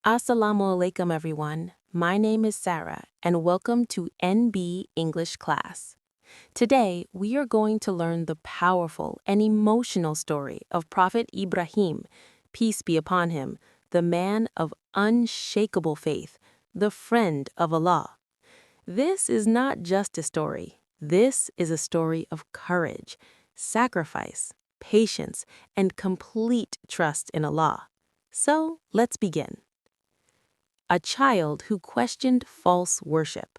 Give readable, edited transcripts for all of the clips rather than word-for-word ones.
Assalamu Alaikum, everyone. My name is Sarah, and welcome to NB English class. Today, we are going to learn the powerful and emotional story of Prophet Ibrahim, peace be upon him, the man of unshakable faith, the friend of Allah. This is not just a story. This is a story of courage, sacrifice, patience, and complete trust in Allah. So, let's begin. A child who questioned false worship.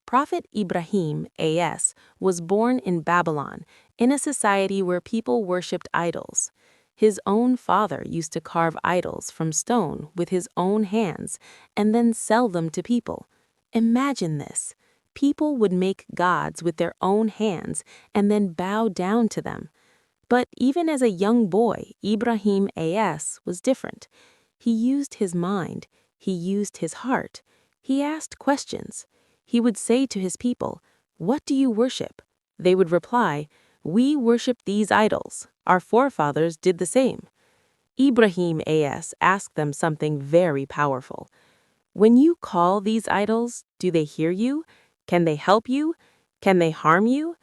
Prophet Ibrahim A.S. was born in Babylon, in a society where people worshipped idols. His own father used to carve idols from stone with his own hands and then sell them to people. Imagine this. People would make gods with their own hands and then bow down to them. But even as a young boy, Ibrahim A.S. was different. He used his mind. He used his heart. He asked questions. He would say to his people, "What do you worship?" They would reply, "We worship these idols. Our forefathers did the same." Ibrahim A.S. asked them something very powerful. "When you call these idols, do they hear you? Can they help you? Can they harm you?"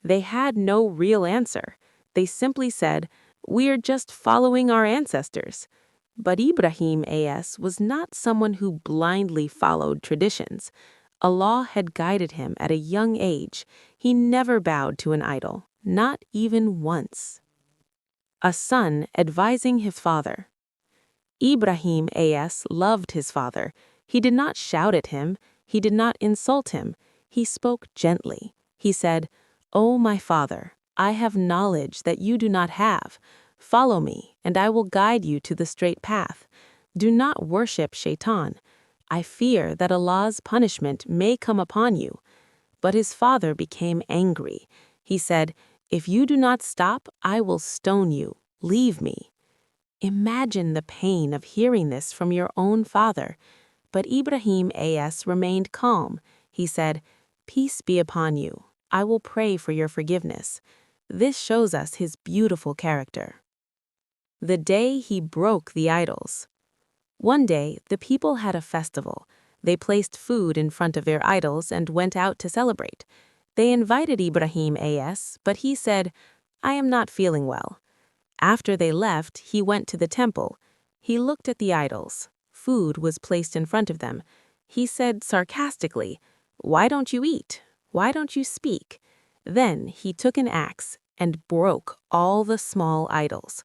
They had no real answer. They simply said, "We are just following our ancestors." But Ibrahim A.S. was not someone who blindly followed traditions. Allah had guided him at a young age. He never bowed to an idol, not even once. A son advising his father. Ibrahim A.S. loved his father. He did not shout at him. He did not insult him. He spoke gently. He said, "O my father, I have knowledge that you do not have. Follow me, and I will guide you to the straight path. Do not worship Shaitan. I fear that Allah's punishment may come upon you." But his father became angry. He said, "If you do not stop, I will stone you. Leave me." Imagine the pain of hearing this from your own father. But Ibrahim A.S. remained calm. He said, "Peace be upon you. I will pray for your forgiveness." This shows us his beautiful character. The day he broke the idols. One day, the people had a festival. They placed food in front of their idols and went out to celebrate. They invited Ibrahim A.S., but he said, "I am not feeling well." After they left, he went to the temple. He looked at the idols. Food was placed in front of them. He said sarcastically, "Why don't you eat? Why don't you speak?" Then he took an axe and broke all the small idols.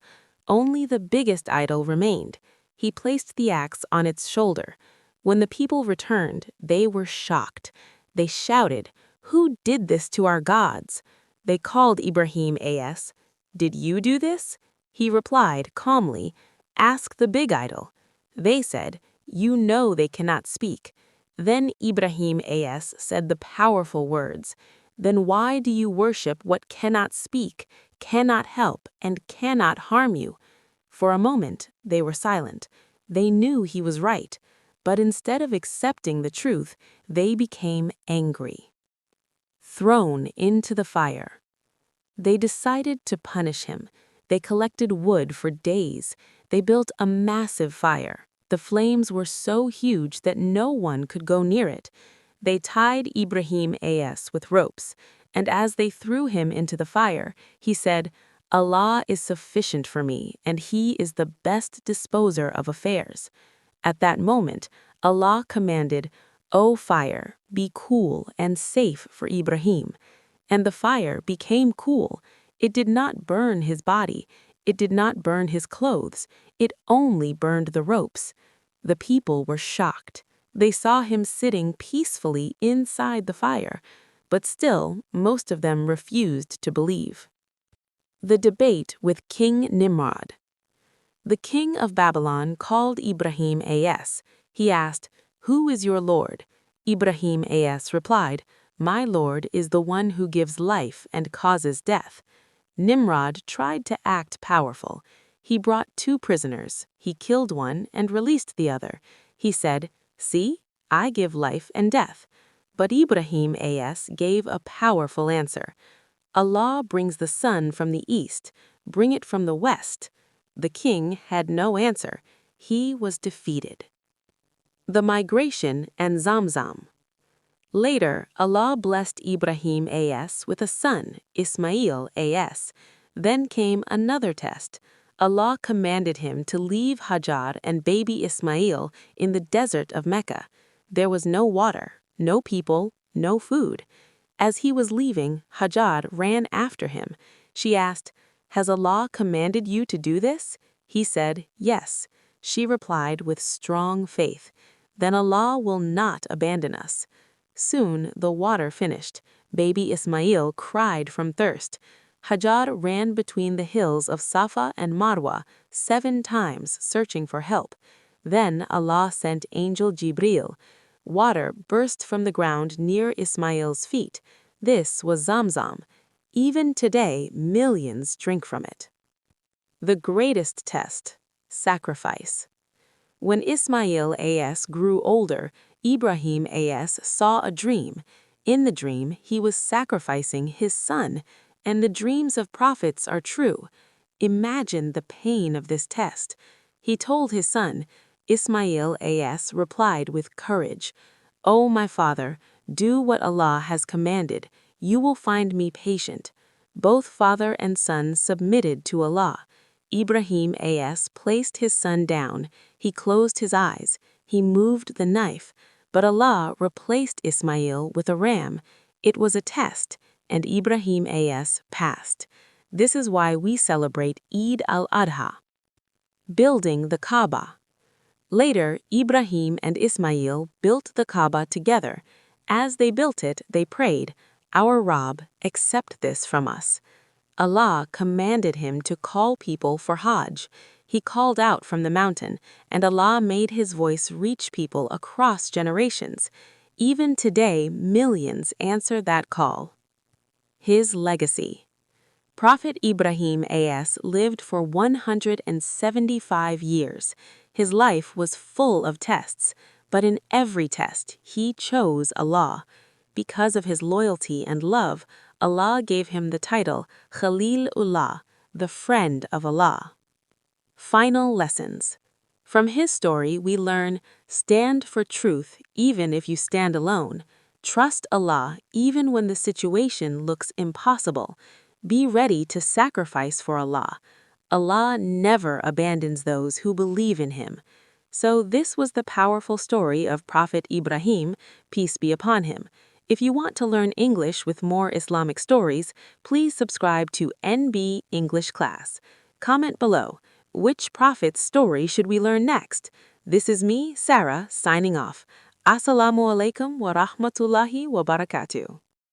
Only the biggest idol remained. He placed the axe on its shoulder. When the people returned, they were shocked. They shouted, "Who did this to our gods?" They called Ibrahim A.S. "Did you do this?" He replied calmly, "Ask the big idol." They said, "You know they cannot speak." Then Ibrahim A.S. said the powerful words, "Then why do you worship what cannot speak, cannot help, and cannot harm you?" For a moment, they were silent. They knew he was right, but instead of accepting the truth, they became angry. Thrown into the fire. They decided to punish him. They collected wood for days. They built a massive fire. The flames were so huge that no one could go near it. They tied Ibrahim A.S. with ropes, and as they threw him into the fire, he said, "Allah is sufficient for me, and He is the best disposer of affairs." At that moment, Allah commanded, "O fire, be cool and safe for Ibrahim." And the fire became cool. It did not burn his body. It did not burn his clothes. It only burned the ropes. The people were shocked. They saw him sitting peacefully inside the fire, but still, most of them refused to believe. The debate with King Nimrod. The king of Babylon called Ibrahim A.S. He asked, "Who is your Lord?" Ibrahim A.S. replied, "My Lord is the one who gives life and causes death." Nimrod tried to act powerful. He brought 2 prisoners. He killed one and released the other. He said, "See, I give life and death." But Ibrahim A.S. gave a powerful answer. "Allah brings the sun from the east. Bring it from the west." The king had no answer. He was defeated. The migration and Zamzam. Later, Allah blessed Ibrahim a.s. with a son, Ismail a.s. Then came another test. Allah commanded him to leave Hajar and baby Ismail in the desert of Mecca. There was no water, no people, no food. As he was leaving, Hajar ran after him. She asked, "Has Allah commanded you to do this?" He said, "Yes." She replied with strong faith, "Then Allah will not abandon us." Soon the water finished. Baby Ismail cried from thirst. Hajar ran between the hills of Safa and Marwa 7 times searching for help. Then Allah sent angel Jibril. Water burst from the ground near Ismail's feet. This was Zamzam. Even today, millions drink from it. The greatest test, sacrifice. When Ismail a.s. grew older, Ibrahim a.s. saw a dream. In the dream, he was sacrificing his son, and the dreams of prophets are true. Imagine the pain of this test. He told his son. Ismail a.s. replied with courage, "O my father, do what Allah has commanded. You will find me patient." Both father and son submitted to Allah. Ibrahim a.s. placed his son down. He closed his eyes. He moved the knife. But Allah replaced Ismail with a ram. It was a test, and Ibrahim a.s. passed. This is why we celebrate Eid al-Adha. Building the Kaaba. Later, Ibrahim and Ismail built the Kaaba together. As they built it, they prayed, "Our Rabb, accept this from us." Allah commanded him to call people for Hajj. He called out from the mountain, and Allah made his voice reach people across generations. Even today, millions answer that call. His legacy. Prophet Ibrahim a.s. lived for 175 years. His life was full of tests, but in every test, he chose Allah. Because of his loyalty and love, Allah gave him the title Khalilullah, the friend of Allah. Final lessons. From his story, we learn, stand for truth even if you stand alone. Trust Allah even when the situation looks impossible. Be ready to sacrifice for Allah. Allah never abandons those who believe in Him. So this was the powerful story of Prophet Ibrahim, peace be upon him. If you want to learn English with more Islamic stories, please subscribe to NB English Class. Comment below, which prophet's story should we learn next? This is me, Sarah, signing off. Assalamu Alaikum wa rahmatullahi wa barakatuh.